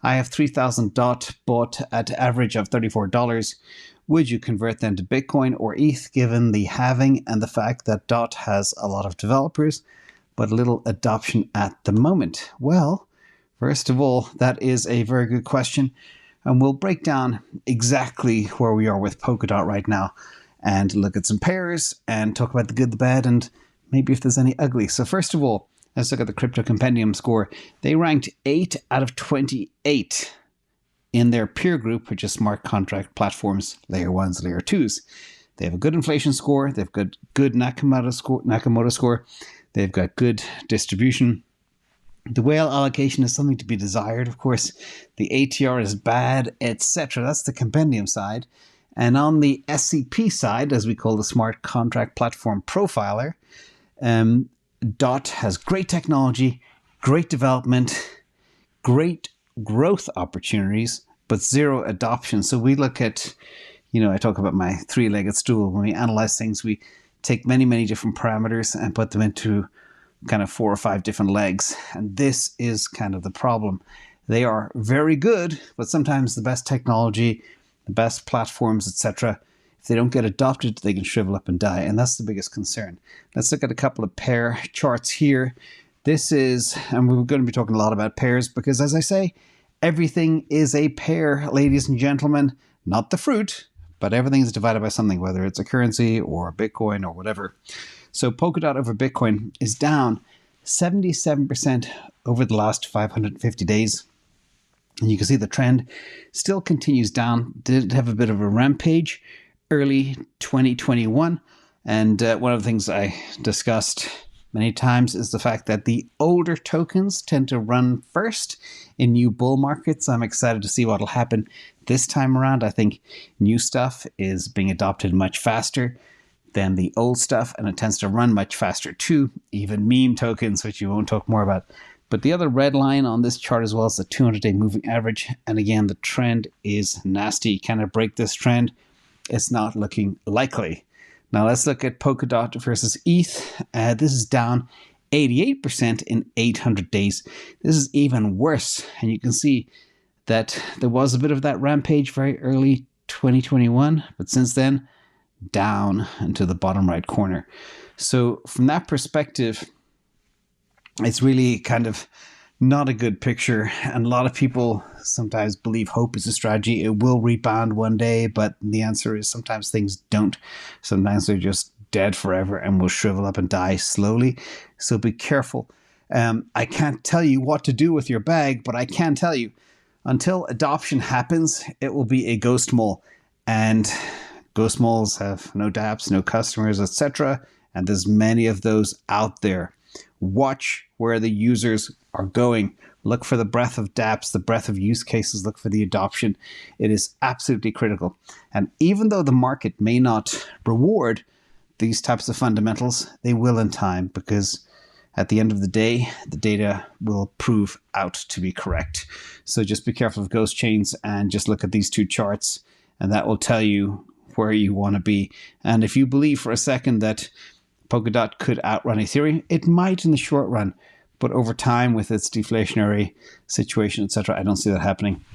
I have 3,000 DOT bought at average of $34. Would you convert them to Bitcoin or ETH given the halving and the fact that DOT has a lot of developers but little adoption at the moment? Well, first of all, that is a very good question. And we'll break down exactly where we are with Polkadot right now and look at some pairs and talk about the good, the bad, and maybe if there's any ugly. So first of all, let's look at the Crypto Compendium score. They ranked 8 out of 28 in their peer group, which is smart contract platforms, layer 1s, layer 2s. They have a good inflation score. They've got good Nakamoto score. They've got good distribution. The whale allocation is something to be desired, of course. The ATR is bad, etc. That's the compendium side. And on the SCP side, as we call the Smart Contract Platform Profiler, DOT has great technology, great development, great growth opportunities, but zero adoption. So we look at, I talk about my three-legged stool. When we analyze things, we take many, many different parameters and put them into kind of 4 or 5 different legs. And this is kind of the problem. They are very good, but sometimes the best technology, the best platforms, etc., if they don't get adopted, they can shrivel up and die. And that's the biggest concern. Let's look at a couple of pair charts here. This is, and we're going to be talking a lot about pairs because, as I say, everything is a pair, ladies and gentlemen. Not the fruit, but everything is divided by something, whether it's a currency or Bitcoin or whatever. So Polkadot over Bitcoin is down 77% over the last 550 days. And you can see the trend still continues down. Did have a bit of a rampage early 2021. And one of the things I discussed many times is the fact that the older tokens tend to run first in new bull markets. I'm excited to see what will happen this time around. I think new stuff is being adopted much faster than the old stuff, and it tends to run much faster too, even meme tokens, which you won't talk more about. But the other red line on this chart as well is the 200-day moving average. And again, the trend is nasty. Can it break this trend? It's not looking likely. Now let's look at Polkadot versus ETH. This is down 88% in 800 days. This is even worse. And you can see that there was a bit of that rampage very early 2021, but since then, down into the bottom right corner. So from that perspective, it's really kind of not a good picture. And a lot of people sometimes believe hope is a strategy. It will rebound one day, but the answer is sometimes things don't. Sometimes they're just dead forever and will shrivel up and die slowly. So be careful. I can't tell you what to do with your bag, but I can tell you until adoption happens, it will be a ghost mole. And ghost moles have no dApps, no customers, etc. And there's many of those out there. Watch where the users are going. Look for the breadth of dApps, the breadth of use cases. Look for the adoption. It is absolutely critical. And even though the market may not reward these types of fundamentals, they will in time, because at the end of the day, the data will prove out to be correct. So just be careful of ghost chains and just look at these two charts, and that will tell you where you want to be. And if you believe for a second that Polkadot could outrun Ethereum, it might in the short run, but over time with its deflationary situation, etc., I don't see that happening.